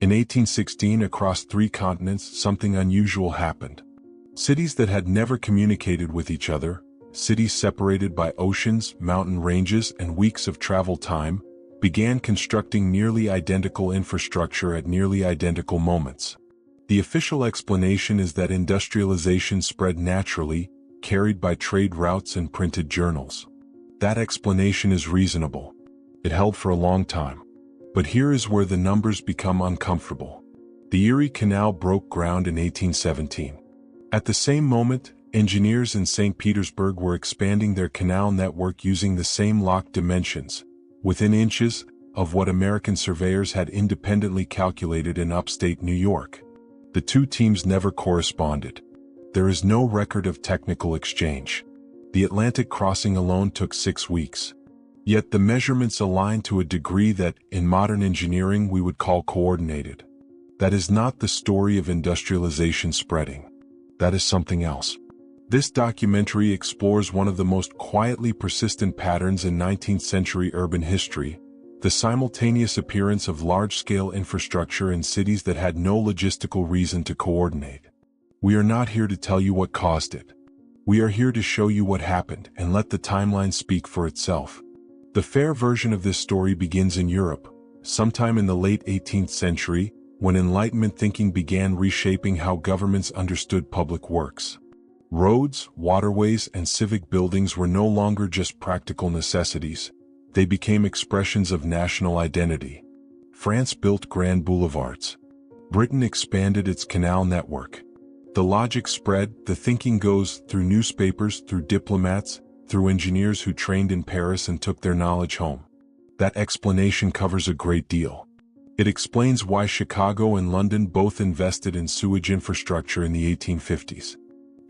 In 1816, across 3 continents, something unusual happened. Cities that had never communicated with each other, cities separated by oceans, mountain ranges, and weeks of travel time, began constructing nearly identical infrastructure at nearly identical moments. The official explanation is that industrialization spread naturally, carried by trade routes and printed journals. That explanation is reasonable. It held for a long time. But here is where the numbers become uncomfortable. The Erie Canal broke ground in 1817. At the same moment, engineers in St. Petersburg were expanding their canal network using the same locked dimensions, within inches of what American surveyors had independently calculated in upstate New York. The two teams never corresponded. There is no record of technical exchange. The Atlantic crossing alone took 6 weeks. Yet the measurements aligned to a degree that, in modern engineering, we would call coordinated. That is not the story of industrialization spreading. That is something else. This documentary explores one of the most quietly persistent patterns in 19th century urban history, the simultaneous appearance of large-scale infrastructure in cities that had no logistical reason to coordinate. We are not here to tell you what caused it. We are here to show you what happened and let the timeline speak for itself. The fair version of this story begins in Europe, sometime in the late 18th century, when Enlightenment thinking began reshaping how governments understood public works. Roads, waterways, and civic buildings were no longer just practical necessities. They became expressions of national identity. France built grand boulevards. Britain expanded its canal network. The logic spread, the thinking goes through newspapers, through diplomats, through engineers who trained in Paris and took their knowledge home. That explanation covers a great deal. It explains why Chicago and London both invested in sewage infrastructure in the 1850s.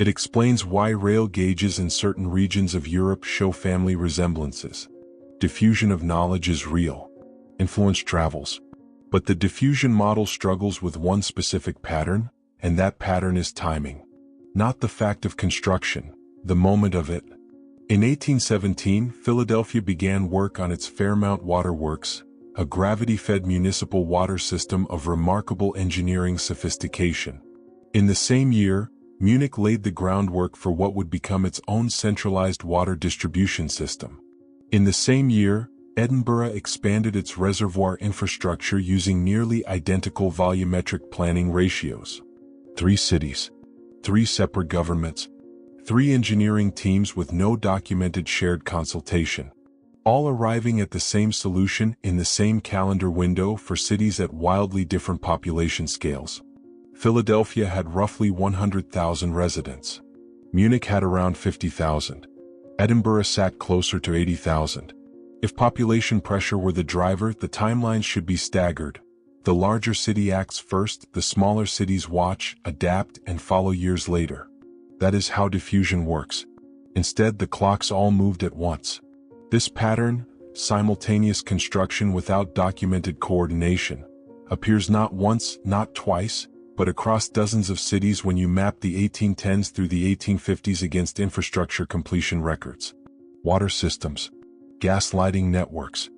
It explains why rail gauges in certain regions of Europe show family resemblances. Diffusion of knowledge is real. Influence travels. But the diffusion model struggles with one specific pattern, and that pattern is timing. Not the fact of construction, the moment of it. In 1817, Philadelphia began work on its Fairmount Water Works, a gravity-fed municipal water system of remarkable engineering sophistication. In the same year, Munich laid the groundwork for what would become its own centralized water distribution system. In the same year, Edinburgh expanded its reservoir infrastructure using nearly identical volumetric planning ratios. 3 cities, 3 separate governments, 3 engineering teams with no documented shared consultation, all arriving at the same solution in the same calendar window for cities at wildly different population scales. Philadelphia had roughly 100,000 residents. Munich had around 50,000. Edinburgh sat closer to 80,000. If population pressure were the driver, the timelines should be staggered. The larger city acts first, the smaller cities watch, adapt, and follow years later. That is how diffusion works. Instead, the clocks all moved at once. This pattern, simultaneous construction without documented coordination, appears not once, not twice, but across dozens of cities when you map the 1810s through the 1850s against infrastructure completion records. Water systems, gas lighting networks,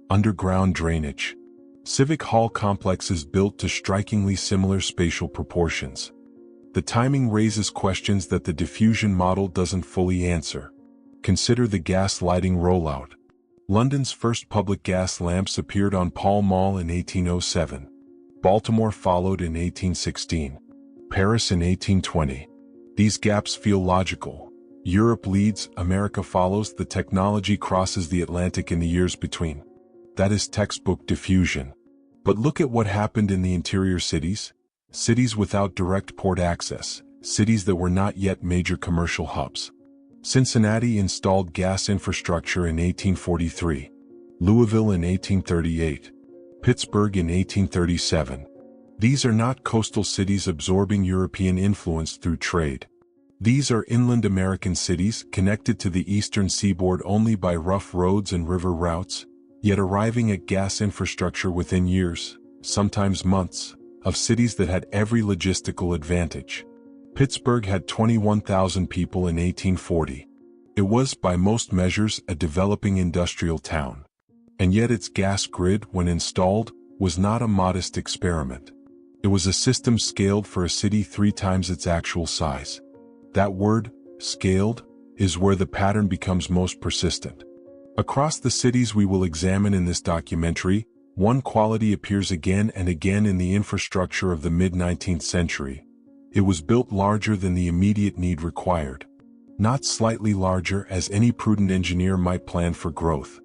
underground drainage, civic hall complexes built to strikingly similar spatial proportions. The timing raises questions that the diffusion model doesn't fully answer. Consider the gas lighting rollout. London's first public gas lamps appeared on Pall Mall in 1807. Baltimore followed in 1816. Paris in 1820. These gaps feel logical. Europe leads, America follows, the technology crosses the Atlantic in the years between. That is textbook diffusion. But look at what happened in the interior cities. Cities without direct port access, cities that were not yet major commercial hubs. Cincinnati installed gas infrastructure in 1843. Louisville in 1838. Pittsburgh in 1837. These are not coastal cities absorbing European influence through trade. These are inland American cities connected to the eastern seaboard only by rough roads and river routes, yet arriving at gas infrastructure within years, sometimes months, of cities that had every logistical advantage. Pittsburgh had 21,000 people in 1840. It was, by most measures, a developing industrial town. And yet its gas grid, when installed, was not a modest experiment. It was a system scaled for a city 3 times its actual size. That word, scaled, is where the pattern becomes most persistent. Across the cities we will examine in this documentary, one quality appears again and again in the infrastructure of the mid-19th century. It was built larger than the immediate need required. Not slightly larger as any prudent engineer might plan for growth.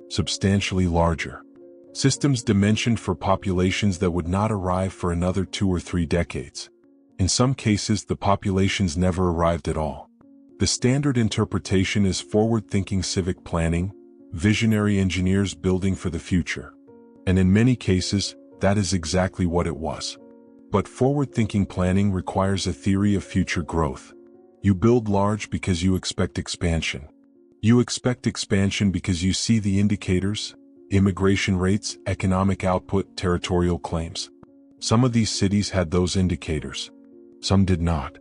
Substantially larger. Systems dimensioned for populations that would not arrive for another 2 or 3 decades. In some cases, the populations never arrived at all. The standard interpretation is forward-thinking civic planning, visionary engineers building for the future. And in many cases, that is exactly what it was. But forward-thinking planning requires a theory of future growth. You build large because you expect expansion. You expect expansion because you see the indicators, immigration rates, economic output, territorial claims. Some of these cities had those indicators. Some did not.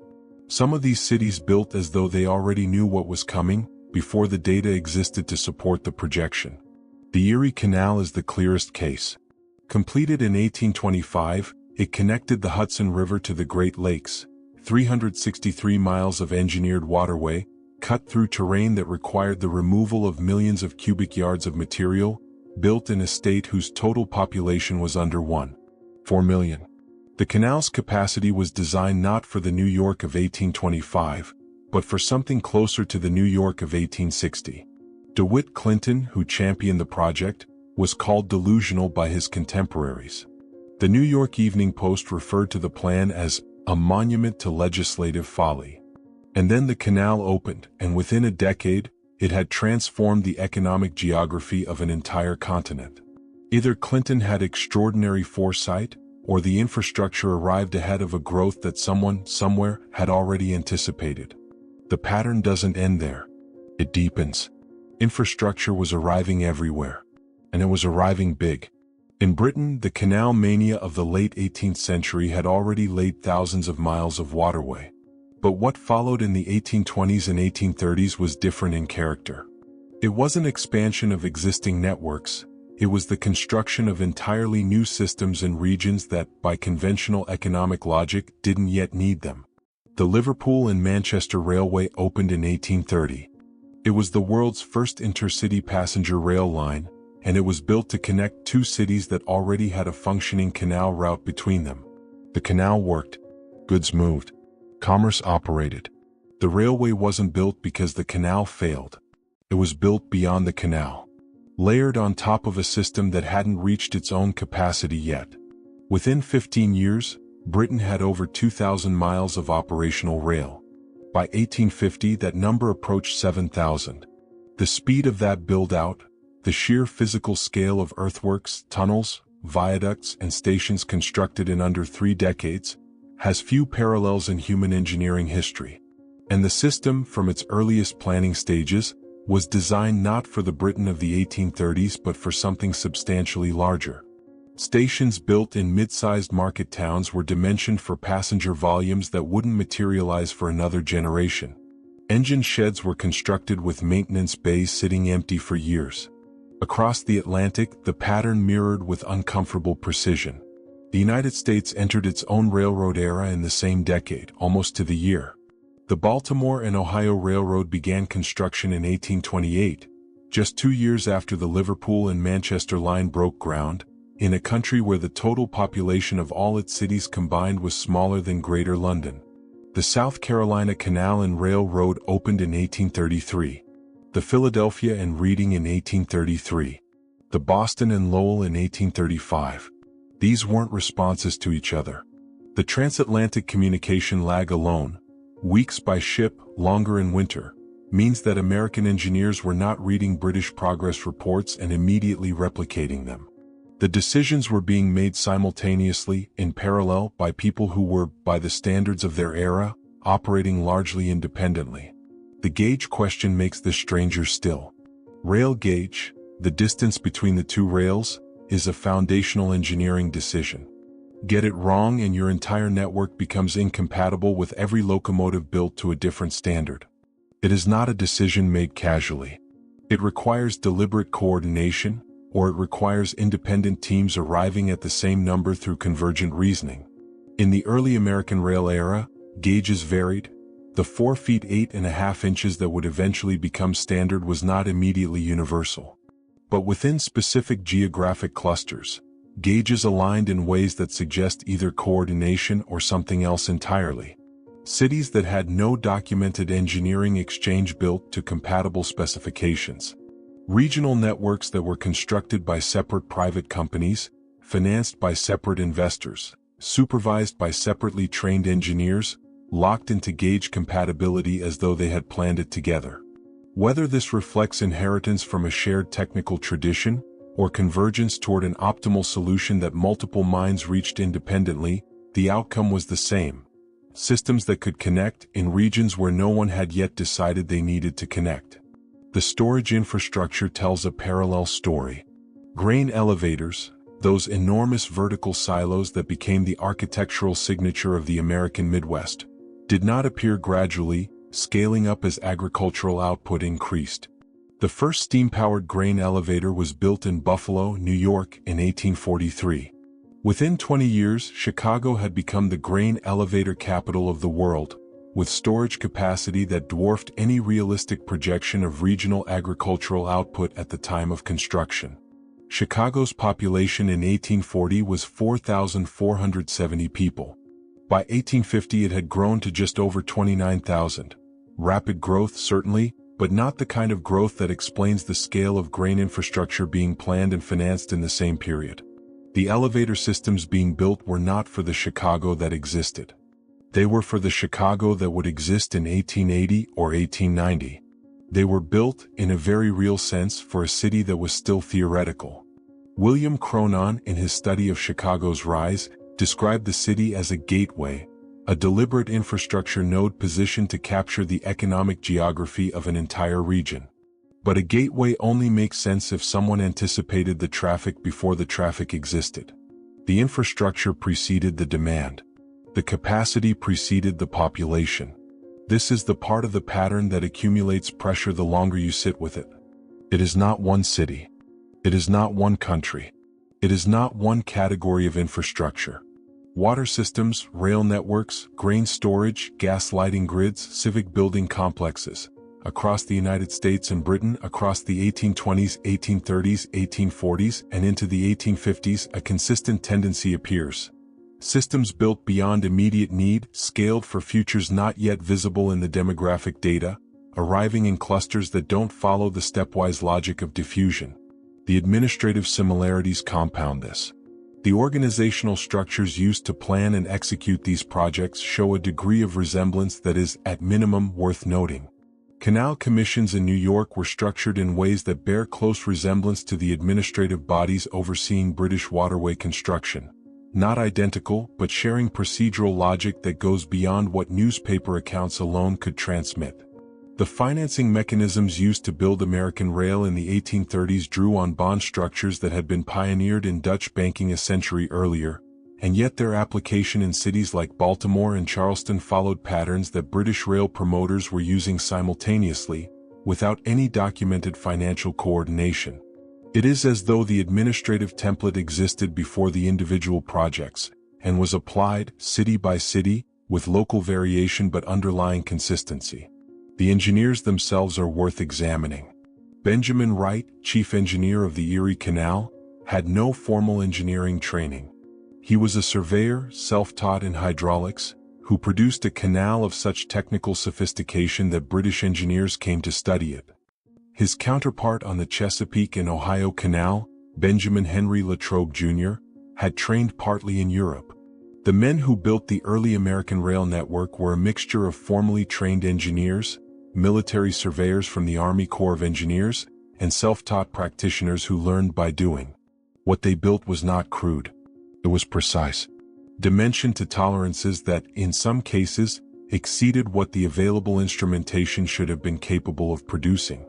Some of these cities built as though they already knew what was coming, before the data existed to support the projection. The Erie Canal is the clearest case. Completed in 1825, it connected the Hudson River to the Great Lakes, 363 miles of engineered waterway, cut through terrain that required the removal of millions of cubic yards of material, built in a state whose total population was under 1.4 million. The canal's capacity was designed not for the New York of 1825, but for something closer to the New York of 1860. DeWitt Clinton, who championed the project, was called delusional by his contemporaries. The New York Evening Post referred to the plan as a monument to legislative folly. And then the canal opened, and within a decade, it had transformed the economic geography of an entire continent. Either Clinton had extraordinary foresight, or the infrastructure arrived ahead of a growth that someone, somewhere, had already anticipated. The pattern doesn't end there. It deepens. Infrastructure was arriving everywhere. And it was arriving big. In Britain, the canal mania of the late 18th century had already laid thousands of miles of waterway. But what followed in the 1820s and 1830s was different in character. It wasn't expansion of existing networks, it was the construction of entirely new systems in regions that, by conventional economic logic, didn't yet need them. The Liverpool and Manchester Railway opened in 1830. It was the world's first intercity passenger rail line, and it was built to connect 2 cities that already had a functioning canal route between them. The canal worked. Goods moved. Commerce operated. The railway wasn't built because the canal failed. It was built beyond the canal, layered on top of a system that hadn't reached its own capacity yet. Within 15 years, Britain had over 2,000 miles of operational rail. By 1850, that number approached 7,000. The speed of that build-out, the sheer physical scale of earthworks, tunnels, viaducts, and stations constructed in under 3 decades, has few parallels in human engineering history. And the system, from its earliest planning stages, was designed not for the Britain of the 1830s but for something substantially larger. Stations built in mid-sized market towns were dimensioned for passenger volumes that wouldn't materialize for another generation. Engine sheds were constructed with maintenance bays sitting empty for years. Across the Atlantic, the pattern mirrored with uncomfortable precision. The United States entered its own railroad era in the same decade, almost to the year. The Baltimore and Ohio Railroad began construction in 1828, just 2 years after the Liverpool and Manchester line broke ground, in a country where the total population of all its cities combined was smaller than Greater London. The South Carolina Canal and Railroad opened in 1833. The Philadelphia and Reading in 1833. The Boston and Lowell in 1835. These weren't responses to each other. The transatlantic communication lag alone, weeks by ship, longer in winter, means that American engineers were not reading British progress reports and immediately replicating them. The decisions were being made simultaneously, in parallel, by people who were, by the standards of their era, operating largely independently. The gauge question makes this stranger still. Rail gauge, the distance between the 2 rails, is a foundational engineering decision. Get it wrong and your entire network becomes incompatible with every locomotive built to a different standard. It is not a decision made casually. It requires deliberate coordination, or it requires independent teams arriving at the same number through convergent reasoning. In the early American rail era, gauges varied. The 4 feet 8.5 inches that would eventually become standard was not immediately universal. But within specific geographic clusters, gauges aligned in ways that suggest either coordination or something else entirely. Cities that had no documented engineering exchange built to compatible specifications. Regional networks that were constructed by separate private companies, financed by separate investors, supervised by separately trained engineers, locked into gauge compatibility as though they had planned it together. Whether this reflects inheritance from a shared technical tradition, or convergence toward an optimal solution that multiple minds reached independently, the outcome was the same. Systems that could connect in regions where no one had yet decided they needed to connect. The storage infrastructure tells a parallel story. Grain elevators, those enormous vertical silos that became the architectural signature of the American Midwest, did not appear gradually, scaling up as agricultural output increased. The first steam-powered grain elevator was built in Buffalo, New York in 1843. Within 20 years, Chicago had become the grain elevator capital of the world, with storage capacity that dwarfed any realistic projection of regional agricultural output at the time of construction. Chicago's population in 1840 was 4,470 people. By 1850 it had grown to just over 29,000. Rapid growth certainly, but not the kind of growth that explains the scale of grain infrastructure being planned and financed in the same period. The elevator systems being built were not for the Chicago that existed. They were for the Chicago that would exist in 1880 or 1890. They were built, in a very real sense, for a city that was still theoretical. William Cronon, in his study of Chicago's rise, described the city as a gateway, a deliberate infrastructure node positioned to capture the economic geography of an entire region. But a gateway only makes sense if someone anticipated the traffic before the traffic existed. The infrastructure preceded the demand. The capacity preceded the population. This is the part of the pattern that accumulates pressure the longer you sit with it. It is not one city. It is not one country. It is not one category of infrastructure. Water systems, rail networks, grain storage, gas lighting grids, civic building complexes. Across the United States and Britain, across the 1820s, 1830s, 1840s, and into the 1850s, a consistent tendency appears. Systems built beyond immediate need, scaled for futures not yet visible in the demographic data, arriving in clusters that don't follow the stepwise logic of diffusion. The administrative similarities compound this. The organizational structures used to plan and execute these projects show a degree of resemblance that is, at minimum, worth noting. Canal commissions in New York were structured in ways that bear close resemblance to the administrative bodies overseeing British waterway construction. Not identical, but sharing procedural logic that goes beyond what newspaper accounts alone could transmit. The financing mechanisms used to build American rail in the 1830s drew on bond structures that had been pioneered in Dutch banking a century earlier, and yet their application in cities like Baltimore and Charleston followed patterns that British rail promoters were using simultaneously, without any documented financial coordination. It is as though the administrative template existed before the individual projects, and was applied, city by city, with local variation but underlying consistency. The engineers themselves are worth examining. Benjamin Wright, chief engineer of the Erie Canal, had no formal engineering training. He was a surveyor, self-taught in hydraulics, who produced a canal of such technical sophistication that British engineers came to study it. His counterpart on the Chesapeake and Ohio Canal, Benjamin Henry Latrobe Jr., had trained partly in Europe. The men who built the early American rail network were a mixture of formally trained engineers, military surveyors from the Army Corps of Engineers, and self-taught practitioners who learned by doing. What they built was not crude. It was precise. Dimensioned to tolerances that, in some cases, exceeded what the available instrumentation should have been capable of producing.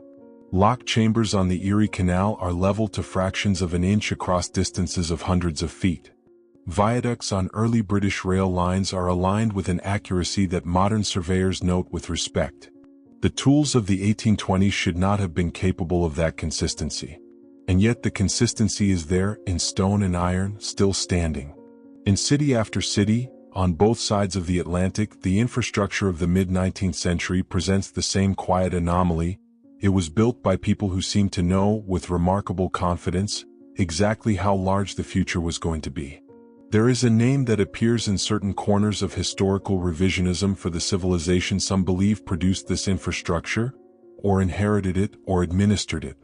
Lock chambers on the Erie Canal are leveled to fractions of an inch across distances of hundreds of feet. Viaducts on early British rail lines are aligned with an accuracy that modern surveyors note with respect. The tools of the 1820s should not have been capable of that consistency. And yet the consistency is there, in stone and iron, still standing. In city after city, on both sides of the Atlantic, the infrastructure of the mid-19th century presents the same quiet anomaly. It was built by people who seemed to know, with remarkable confidence, exactly how large the future was going to be. There is a name that appears in certain corners of historical revisionism for the civilization some believe produced this infrastructure, or inherited it, or administered it.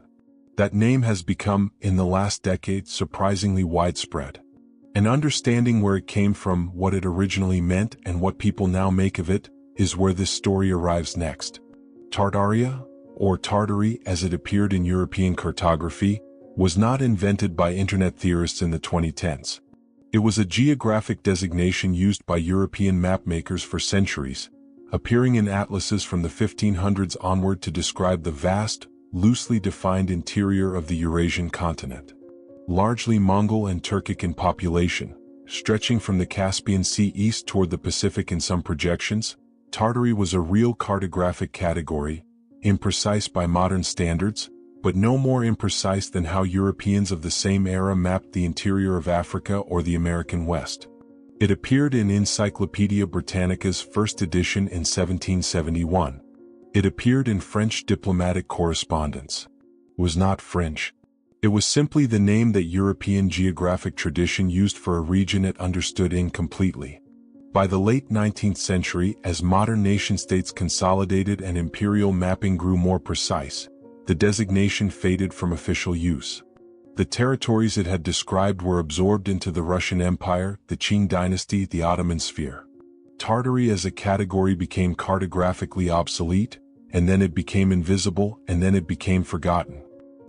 That name has become, in the last decade, surprisingly widespread. And understanding where it came from, what it originally meant, and what people now make of it, is where this story arrives next. Tartaria, or Tartary as it appeared in European cartography, was not invented by internet theorists in the 2010s. It was a geographic designation used by European mapmakers for centuries, appearing in atlases from the 1500s onward to describe the vast, loosely defined interior of the Eurasian continent. Largely Mongol and Turkic in population, stretching from the Caspian Sea east toward the Pacific in some projections, Tartary was a real cartographic category, imprecise by modern standards, but no more imprecise than how Europeans of the same era mapped the interior of Africa or the American West. It appeared in Encyclopædia Britannica's first edition in 1771. It appeared in French diplomatic correspondence. It was not French. It was simply the name that European geographic tradition used for a region it understood incompletely. By the late 19th century, as modern nation-states consolidated and imperial mapping grew more precise, the designation faded from official use. The territories it had described were absorbed into the Russian Empire, the Qing dynasty, the Ottoman sphere. Tartary as a category became cartographically obsolete, and then it became invisible, and then it became forgotten.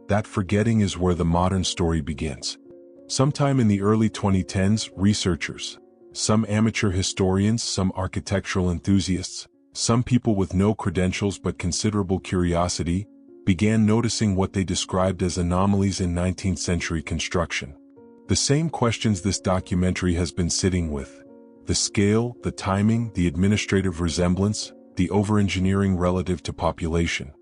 That forgetting is where the modern story begins. Sometime in the early 2010s, researchers, some amateur historians, some architectural enthusiasts, some people with no credentials but considerable curiosity, began noticing what they described as anomalies in 19th century construction. The same questions this documentary has been sitting with: the scale, the timing, the administrative resemblance, the over-engineering relative to population.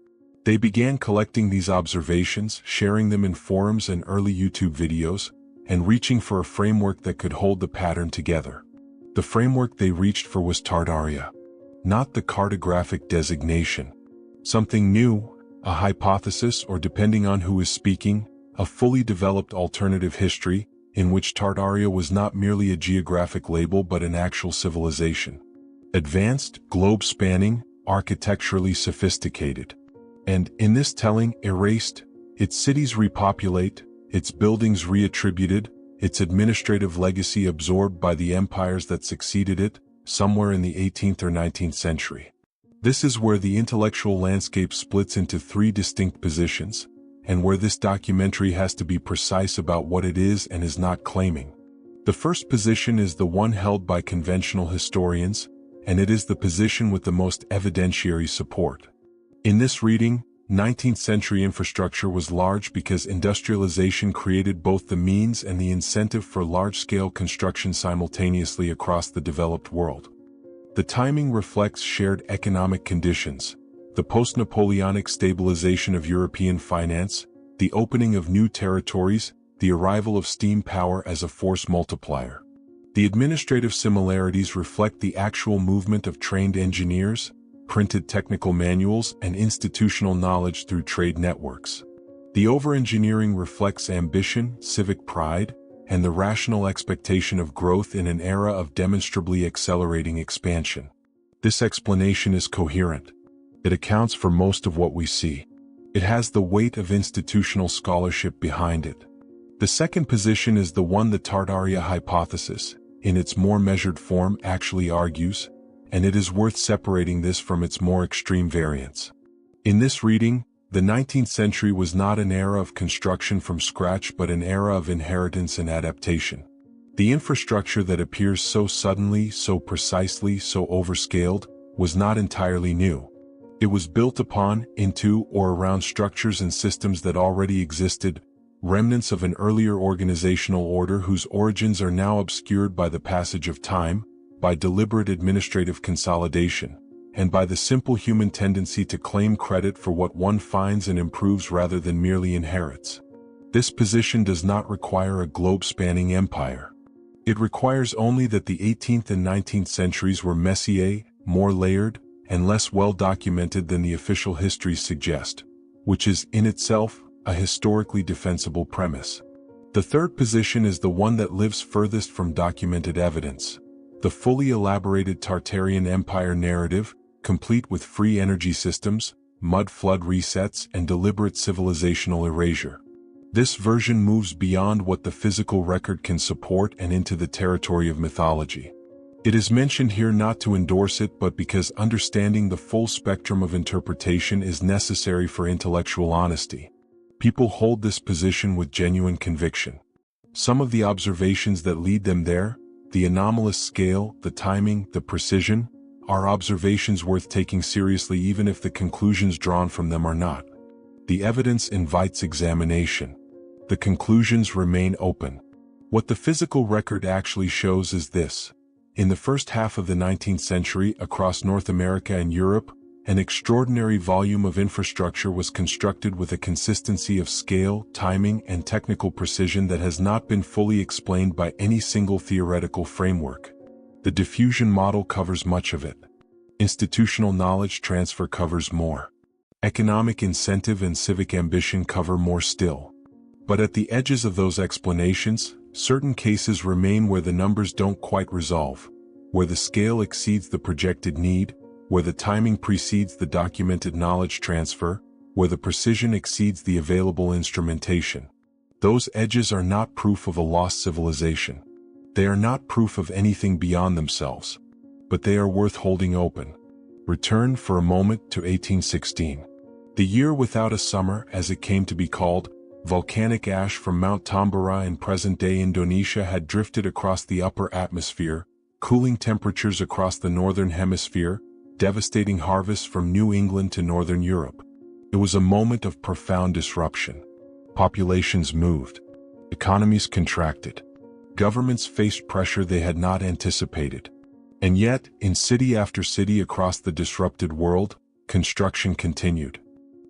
They began collecting these observations, sharing them in forums and early YouTube videos, and reaching for a framework that could hold the pattern together. The framework they reached for was Tartaria, not the cartographic designation. Something new, a hypothesis, or depending on who is speaking, a fully developed alternative history, in which Tartaria was not merely a geographic label but an actual civilization. Advanced, globe-spanning, architecturally sophisticated. And, in this telling, erased, its cities repopulate, its buildings reattributed, its administrative legacy absorbed by the empires that succeeded it, somewhere in the 18th or 19th century. This is where the intellectual landscape splits into three distinct positions, and where this documentary has to be precise about what it is and is not claiming. The first position is the one held by conventional historians, and it is the position with the most evidentiary support. In this reading, 19th century infrastructure was large because industrialization created both the means and the incentive for large-scale construction simultaneously across the developed world. The timing reflects shared economic conditions, the post-Napoleonic stabilization of European finance, the opening of new territories, the arrival of steam power as a force multiplier. The administrative similarities reflect the actual movement of trained engineers, printed technical manuals, and institutional knowledge through trade networks. The over-engineering reflects ambition, civic pride, and the rational expectation of growth in an era of demonstrably accelerating expansion. This explanation is coherent. It accounts for most of what we see. It has the weight of institutional scholarship behind it. The second position is the one the Tartaria hypothesis, in its more measured form, actually argues, and it is worth separating this from its more extreme variants. In this reading, the 19th century was not an era of construction from scratch but an era of inheritance and adaptation. The infrastructure that appears so suddenly, so precisely, so overscaled, was not entirely new. It was built upon, into, or around structures and systems that already existed, remnants of an earlier organizational order whose origins are now obscured by the passage of time, by deliberate administrative consolidation, and by the simple human tendency to claim credit for what one finds and improves rather than merely inherits. This position does not require a globe-spanning empire. It requires only that the 18th and 19th centuries were messier, more layered, and less well documented than the official histories suggest, which is, in itself, a historically defensible premise. The third position is the one that lives furthest from documented evidence. The fully elaborated Tartarian Empire narrative, complete with free energy systems, mud flood resets, and deliberate civilizational erasure. This version moves beyond what the physical record can support and into the territory of mythology. It is mentioned here not to endorse it but because understanding the full spectrum of interpretation is necessary for intellectual honesty. People hold this position with genuine conviction. Some of the observations that lead them there, the anomalous scale, the timing, the precision, are observations worth taking seriously even if the conclusions drawn from them are not. The evidence invites examination. The conclusions remain open. What the physical record actually shows is this. In the first half of the 19th century, across North America and Europe, an extraordinary volume of infrastructure was constructed with a consistency of scale, timing, and technical precision that has not been fully explained by any single theoretical framework. The diffusion model covers much of it. Institutional knowledge transfer covers more. Economic incentive and civic ambition cover more still. But at the edges of those explanations, certain cases remain where the numbers don't quite resolve, where the scale exceeds the projected need, where the timing precedes the documented knowledge transfer, where the precision exceeds the available instrumentation. Those edges are not proof of a lost civilization. They are not proof of anything beyond themselves. But they are worth holding open. Return for a moment to 1816. The year without a summer, as it came to be called. Volcanic ash from Mount Tambora in present-day Indonesia had drifted across the upper atmosphere, cooling temperatures across the northern hemisphere, devastating harvests from New England to northern Europe. It was a moment of profound disruption. Populations moved. Economies contracted. Governments faced pressure they had not anticipated. And yet, in city after city across the disrupted world, construction continued.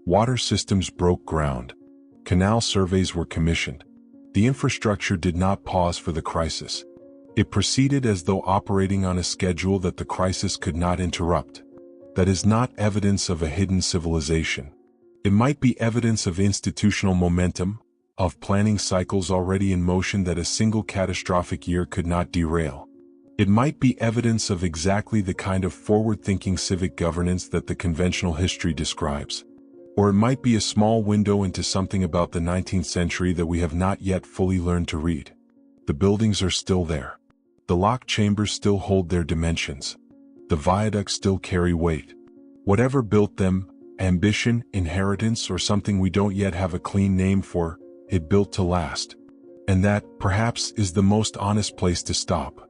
Water systems broke ground. Canal surveys were commissioned. The infrastructure did not pause for the crisis. It proceeded as though operating on a schedule that the crisis could not interrupt. That is not evidence of a hidden civilization. It might be evidence of institutional momentum, of planning cycles already in motion that a single catastrophic year could not derail. It might be evidence of exactly the kind of forward-thinking civic governance that the conventional history describes. Or it might be a small window into something about the 19th century that we have not yet fully learned to read. The buildings are still there. The locked chambers still hold their dimensions. The viaducts still carry weight. Whatever built them, ambition, inheritance, or something we don't yet have a clean name for, it built to last. And that, perhaps, is the most honest place to stop.